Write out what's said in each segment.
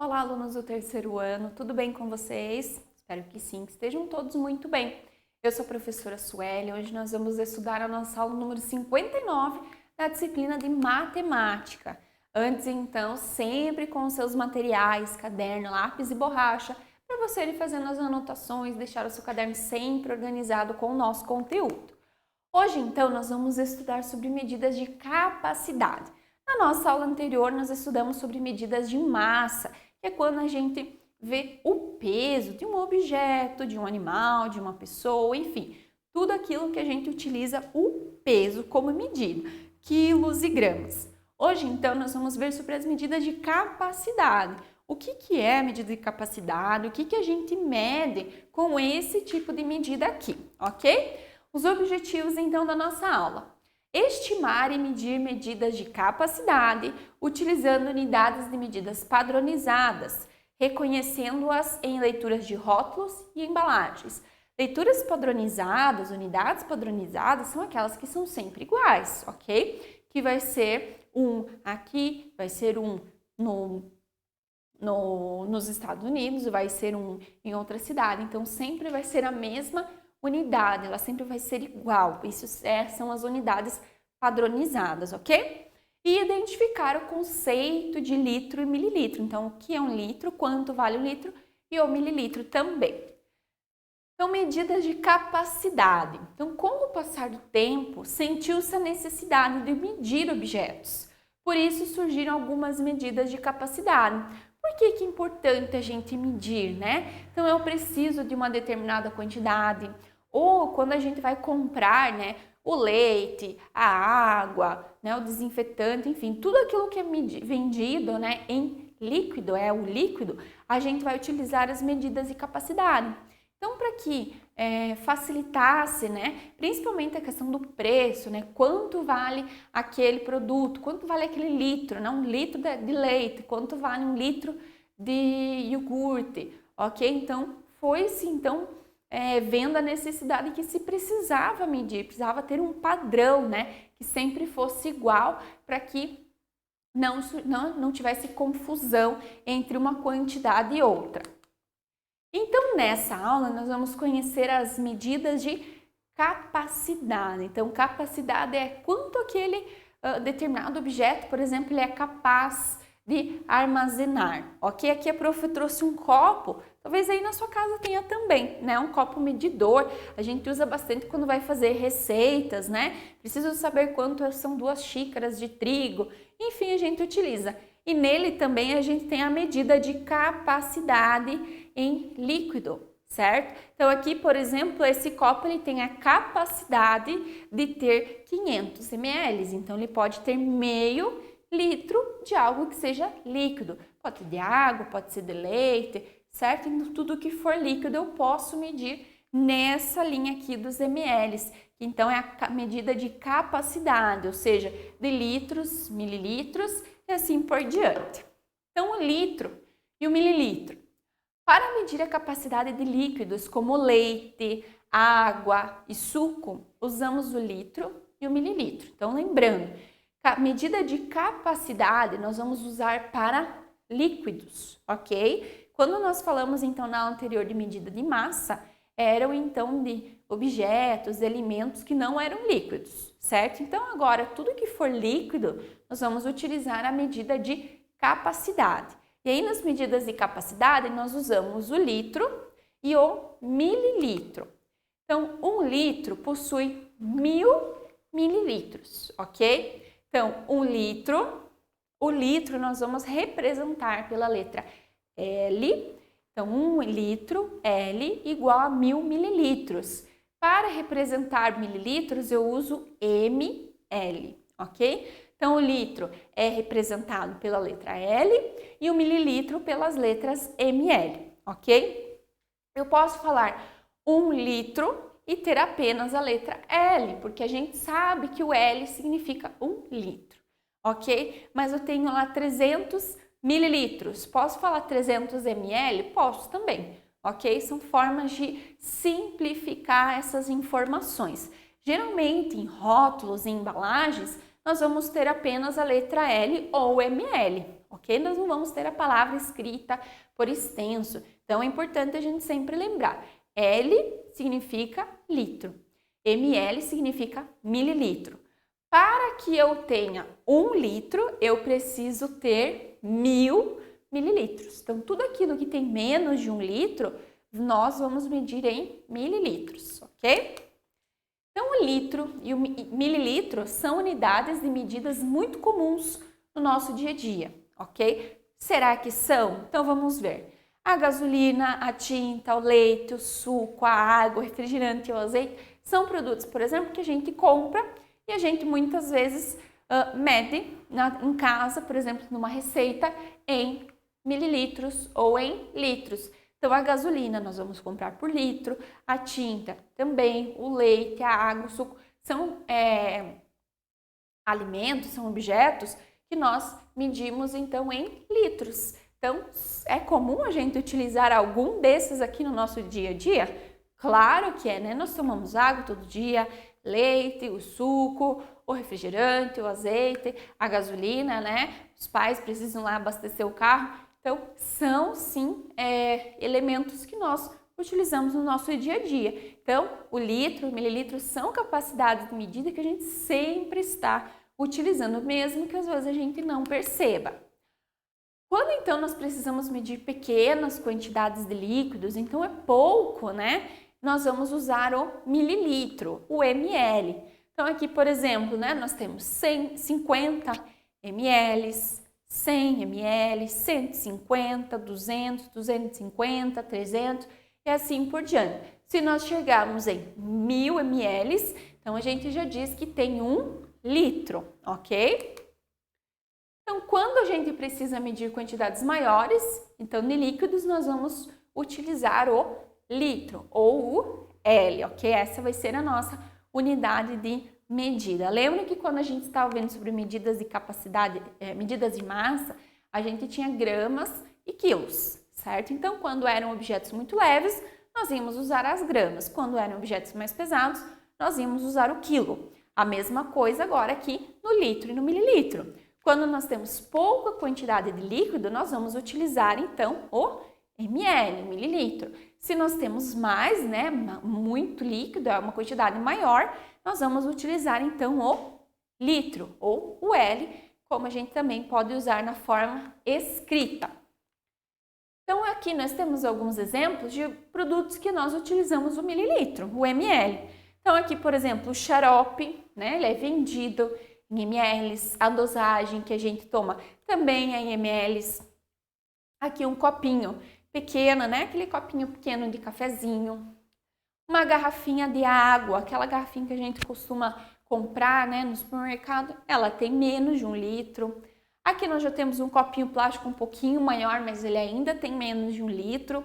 Olá, alunos do terceiro ano, tudo bem com vocês? Espero que sim, que estejam todos muito bem. Eu sou a professora Sueli, hoje nós vamos estudar a nossa aula número 59 da disciplina de matemática. Antes, então, sempre com os seus materiais, caderno, lápis e borracha, para você ir fazendo as anotações, deixar o seu caderno sempre organizado com o nosso conteúdo. Hoje, então, nós vamos estudar sobre medidas de capacidade. Na nossa aula anterior, nós estudamos sobre medidas de massa, que é quando a gente vê o peso de um objeto, de um animal, de uma pessoa, enfim, tudo aquilo que a gente utiliza o peso como medida, quilos e gramas. Hoje, então, nós vamos ver sobre as medidas de capacidade. O que é medida de capacidade? O que a gente mede com esse tipo de medida aqui, ok? Os objetivos, então, da nossa aula. Estimar e medir medidas de capacidade utilizando unidades de medidas padronizadas, reconhecendo-as em leituras de rótulos e embalagens. Leituras padronizadas, unidades padronizadas, são aquelas que são sempre iguais, ok? Que vai ser um aqui, vai ser um nos Estados Unidos, vai ser um em outra cidade, então sempre vai ser a mesma unidade, ela sempre vai ser igual. Isso são as unidades padronizadas, ok? E identificar o conceito de litro e mililitro. Então, o que é um litro, quanto vale o litro e o mililitro também. Então, medidas de capacidade. Então, com o passar do tempo, sentiu-se a necessidade de medir objetos. Por isso, surgiram algumas medidas de capacidade. Por que é importante a gente medir, né? Então, eu preciso de uma determinada quantidade. Ou quando a gente vai comprar, né, o leite, a água, né, o desinfetante, enfim, tudo aquilo que é vendido, né, em líquido, o líquido, a gente vai utilizar as medidas de capacidade. Então, para que facilitasse, né, principalmente a questão do preço, né, quanto vale aquele produto, quanto vale aquele litro, né, um litro de leite, quanto vale um litro de iogurte, ok? Então, foi-se, então, vendo a necessidade que se precisava medir, precisava ter um padrão, né, que sempre fosse igual para que não tivesse confusão entre uma quantidade e outra. Então, nessa aula, nós vamos conhecer as medidas de capacidade. Então, capacidade é quanto aquele determinado objeto, por exemplo, ele é capaz de armazenar, ok? Aqui a prof trouxe um copo, talvez aí na sua casa tenha também, né? Um copo medidor, a gente usa bastante quando vai fazer receitas, né? Preciso saber quanto são 2 xícaras de trigo, enfim, a gente utiliza. E nele também a gente tem a medida de capacidade em líquido, certo? Então aqui, por exemplo, esse copo ele tem a capacidade de ter 500 ml, então ele pode ter meio litro de algo que seja líquido. Pode ser de água, pode ser de leite, certo? Então, tudo que for líquido eu posso medir nessa linha aqui dos ml. Então, é a medida de capacidade, ou seja, de litros, mililitros e assim por diante. Então, o litro e o mililitro. Para medir a capacidade de líquidos como leite, água e suco, usamos o litro e o mililitro. Então, lembrando, a medida de capacidade nós vamos usar para líquidos, ok? Quando nós falamos então na aula anterior de medida de massa, eram então de objetos, de alimentos que não eram líquidos, certo? Então agora tudo que for líquido, nós vamos utilizar a medida de capacidade. E aí nas medidas de capacidade nós usamos o litro e o mililitro. Então 1 litro possui 1000 mililitros, ok? Então, o litro nós vamos representar pela letra L. Então, 1 litro, L, igual a 1000 mililitros. Para representar mililitros, eu uso ml, ok? Então, o litro é representado pela letra L e o mililitro pelas letras ml, ok? Eu posso falar 1 litro e ter apenas a letra L, porque a gente sabe que o L significa 1 litro, ok? Mas eu tenho lá 300 mililitros. Posso falar 300 ml? Posso também, ok? São formas de simplificar essas informações. Geralmente, em rótulos e embalagens, nós vamos ter apenas a letra L ou ml, ok? Nós não vamos ter a palavra escrita por extenso. Então, é importante a gente sempre lembrar. L significa litro, ml significa mililitro. Para que eu tenha 1 litro, eu preciso ter 1000 mililitros. Então, tudo aquilo que tem menos de 1 litro, nós vamos medir em mililitros, ok? Então, o litro e o mililitro são unidades de medidas muito comuns no nosso dia a dia, ok? Será que são? Então, vamos ver. A gasolina, a tinta, o leite, o suco, a água, o refrigerante e o azeite são produtos, por exemplo, que a gente compra e a gente muitas vezes mede em casa, por exemplo, numa receita, em mililitros ou em litros. Então, a gasolina nós vamos comprar por litro, a tinta também, o leite, a água, o suco, são alimentos, são objetos que nós medimos então em litros. Então, é comum a gente utilizar algum desses aqui no nosso dia a dia? Claro que é, né? Nós tomamos água todo dia, leite, o suco, o refrigerante, o azeite, a gasolina, né? Os pais precisam lá abastecer o carro. Então, são sim elementos que nós utilizamos no nosso dia a dia. Então, o litro, o mililitro são capacidades de medida que a gente sempre está utilizando, mesmo que às vezes a gente não perceba. Quando então nós precisamos medir pequenas quantidades de líquidos, então é pouco, né? Nós vamos usar o mililitro, o ml. Então aqui, por exemplo, né, nós temos 50 ml, 100 ml, 150, 200, 250, 300 e assim por diante. Se nós chegarmos em 1000 ml, então a gente já diz que tem 1 litro, ok? Então, quando a gente precisa medir quantidades maiores, então de líquidos, nós vamos utilizar o litro ou o L, ok? Essa vai ser a nossa unidade de medida. Lembra que quando a gente estava vendo sobre medidas de capacidade, medidas de massa, a gente tinha gramas e quilos, certo? Então, quando eram objetos muito leves, nós íamos usar as gramas. Quando eram objetos mais pesados, nós íamos usar o quilo. A mesma coisa agora aqui no litro e no mililitro. Quando nós temos pouca quantidade de líquido, nós vamos utilizar então o ml, mililitro. Se nós temos mais, né, muito líquido, é uma quantidade maior, nós vamos utilizar então o litro ou o L, como a gente também pode usar na forma escrita. Então aqui nós temos alguns exemplos de produtos que nós utilizamos o mililitro, o ml. Então aqui, por exemplo, o xarope, né, ele é vendido em ml, a dosagem que a gente toma também é em ml. Aqui um copinho pequeno, né? Aquele copinho pequeno de cafezinho. Uma garrafinha de água, aquela garrafinha que a gente costuma comprar, né, no supermercado, ela tem menos de 1 litro. Aqui nós já temos um copinho plástico um pouquinho maior, mas ele ainda tem menos de 1 litro.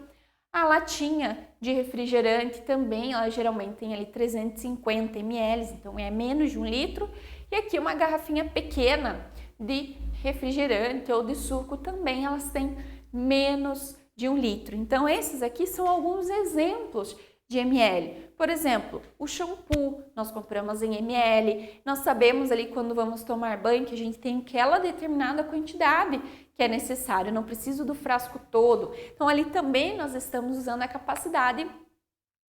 A latinha de refrigerante também, ela geralmente tem ali 350 ml, então é menos de 1 litro. E aqui uma garrafinha pequena de refrigerante ou de suco também, elas têm menos de 1 litro. Então, esses aqui são alguns exemplos de ml. Por exemplo, o shampoo nós compramos em ml. Nós sabemos ali quando vamos tomar banho que a gente tem aquela determinada quantidade que é necessário. Eu não preciso do frasco todo. Então, ali também nós estamos usando a capacidade,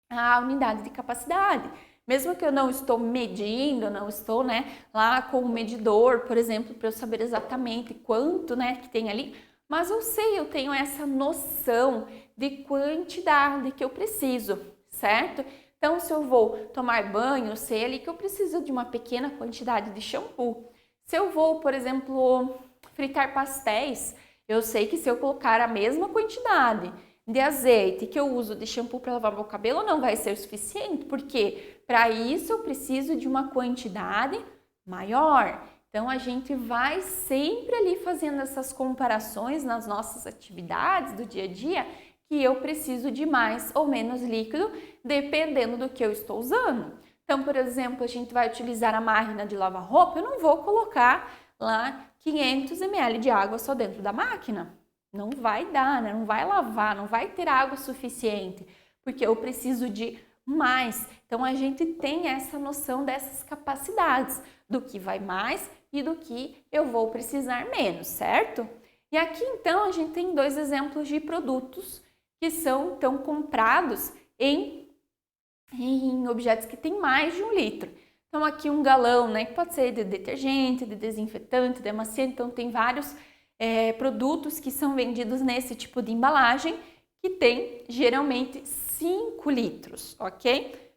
a unidade de capacidade. Mesmo que eu não estou medindo, não estou, né, lá com o medidor, por exemplo, para eu saber exatamente quanto, né, que tem ali, mas eu sei, eu tenho essa noção de quantidade que eu preciso, certo? Então, se eu vou tomar banho, eu sei ali que eu preciso de uma pequena quantidade de shampoo. Se eu vou, por exemplo, fritar pastéis, eu sei que se eu colocar a mesma quantidade de azeite que eu uso de shampoo para lavar meu cabelo, não vai ser suficiente, porque para isso eu preciso de uma quantidade maior. Então, a gente vai sempre ali fazendo essas comparações nas nossas atividades do dia a dia, que eu preciso de mais ou menos líquido, dependendo do que eu estou usando. Então, por exemplo, a gente vai utilizar a máquina de lavar roupa, eu não vou colocar lá 500 ml de água só dentro da máquina. Não vai dar, né? Não vai lavar, não vai ter água suficiente, porque eu preciso de mais. Então, a gente tem essa noção dessas capacidades, do que vai mais e do que eu vou precisar menos, certo? E aqui, então, a gente tem 2 exemplos de produtos que são, então, comprados em objetos que têm mais de 1 litro. Então, aqui um galão, né, que pode ser de detergente, de desinfetante, de amaciante, então tem vários produtos que são vendidos nesse tipo de embalagem, que tem geralmente 5 litros, ok?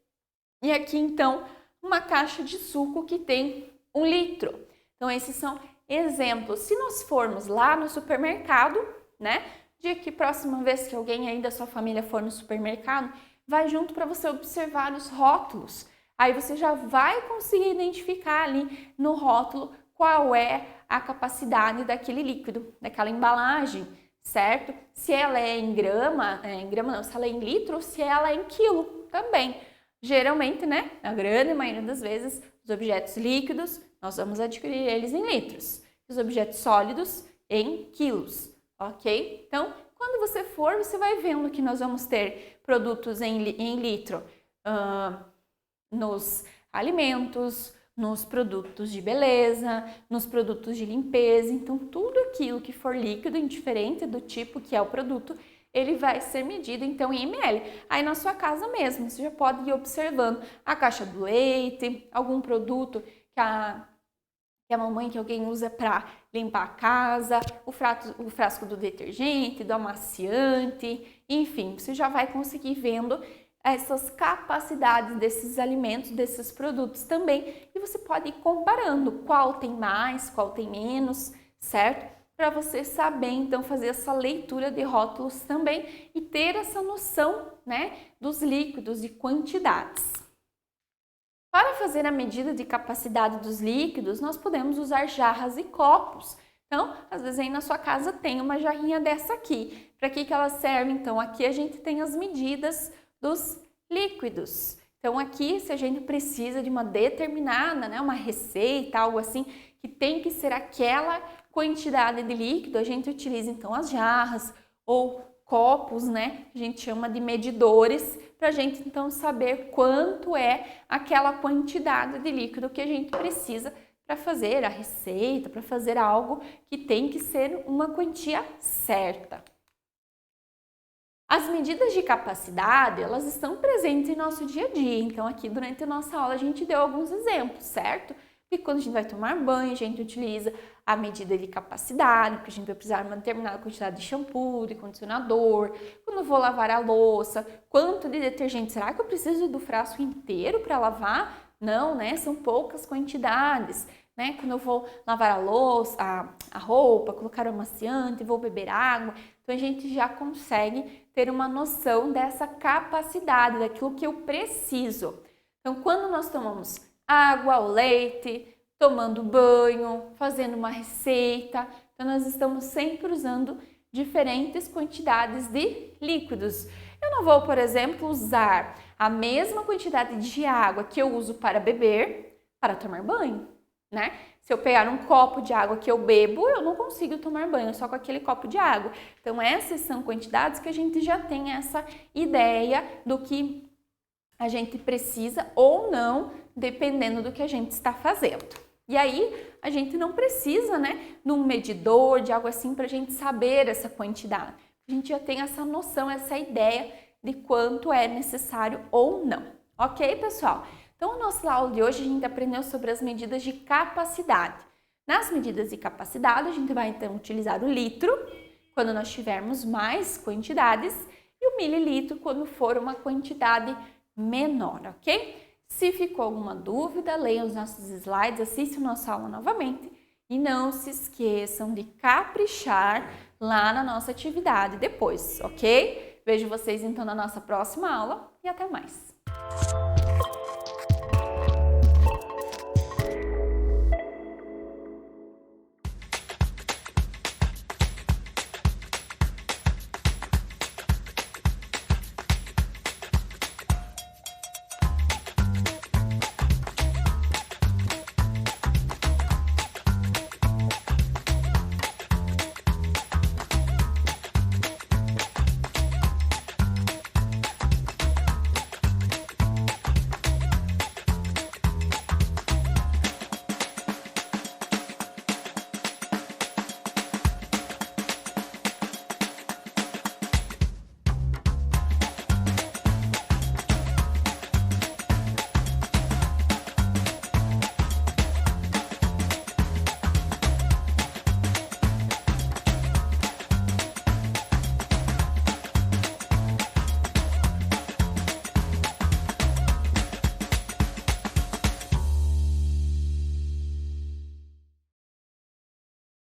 E aqui, então, uma caixa de suco que tem 1 litro. Então, esses são exemplos. Se nós formos lá no supermercado, né, de que próxima vez que alguém aí da sua família for no supermercado, vai junto para você observar os rótulos. Aí você já vai conseguir identificar ali no rótulo qual é a capacidade daquele líquido, daquela embalagem, certo? Se ela é em grama não, se ela é em litro ou se ela é em quilo também. Geralmente, né, na grande maioria das vezes, os objetos líquidos, nós vamos adquirir eles em litros. Os objetos sólidos em quilos, ok? Então, quando você for, você vai vendo que nós vamos ter produtos em litro nos alimentos, nos produtos de beleza, nos produtos de limpeza. Então, tudo aquilo que for líquido, indiferente do tipo que é o produto, ele vai ser medido, então, em ml. Aí, na sua casa mesmo, você já pode ir observando a caixa do leite, algum produto que a mamãe, que alguém usa para limpar a casa, o frasco do detergente, do amaciante, enfim, você já vai conseguir vendo essas capacidades desses alimentos, desses produtos também, e você pode ir comparando qual tem mais, qual tem menos, certo? Para você saber, então, fazer essa leitura de rótulos também e ter essa noção, né, dos líquidos e quantidades. Para fazer a medida de capacidade dos líquidos, nós podemos usar jarras e copos. Então, às vezes aí na sua casa tem uma jarrinha dessa aqui. Para que ela serve? Então, aqui a gente tem as medidas dos líquidos. Então, aqui, se a gente precisa de uma determinada, né, uma receita, algo assim, que tem que ser aquela quantidade de líquido, a gente utiliza então as jarras ou copos, né? A gente chama de medidores, para a gente então saber quanto é aquela quantidade de líquido que a gente precisa para fazer a receita, para fazer algo que tem que ser uma quantia certa. As medidas de capacidade, elas estão presentes em nosso dia a dia, então aqui durante a nossa aula a gente deu alguns exemplos, certo? E quando a gente vai tomar banho, a gente utiliza a medida de capacidade, porque a gente vai precisar de uma determinada quantidade de shampoo, de condicionador. Quando eu vou lavar a louça, quanto de detergente? Será que eu preciso do frasco inteiro para lavar? Não, né? São poucas quantidades, né? Quando eu vou lavar a louça, a roupa, colocar o amaciante, vou beber água. Então, a gente já consegue ter uma noção dessa capacidade, daquilo que eu preciso. Então, quando nós tomamos água, o leite, tomando banho, fazendo uma receita. Então, nós estamos sempre usando diferentes quantidades de líquidos. Eu não vou, por exemplo, usar a mesma quantidade de água que eu uso para beber para tomar banho, né? Se eu pegar um copo de água que eu bebo, eu não consigo tomar banho só com aquele copo de água. Então, essas são quantidades que a gente já tem essa ideia do que a gente precisa ou não, dependendo do que a gente está fazendo. E aí, a gente não precisa, né, de um medidor, de algo assim, para a gente saber essa quantidade. A gente já tem essa noção, essa ideia de quanto é necessário ou não. Ok, pessoal? Então, na nossa aula de hoje, a gente aprendeu sobre as medidas de capacidade. Nas medidas de capacidade, a gente vai, então, utilizar o litro, quando nós tivermos mais quantidades, e o mililitro, quando for uma quantidade menor, ok? Se ficou alguma dúvida, leiam os nossos slides, assistam a nossa aula novamente e não se esqueçam de caprichar lá na nossa atividade depois, ok? Vejo vocês então na nossa próxima aula e até mais!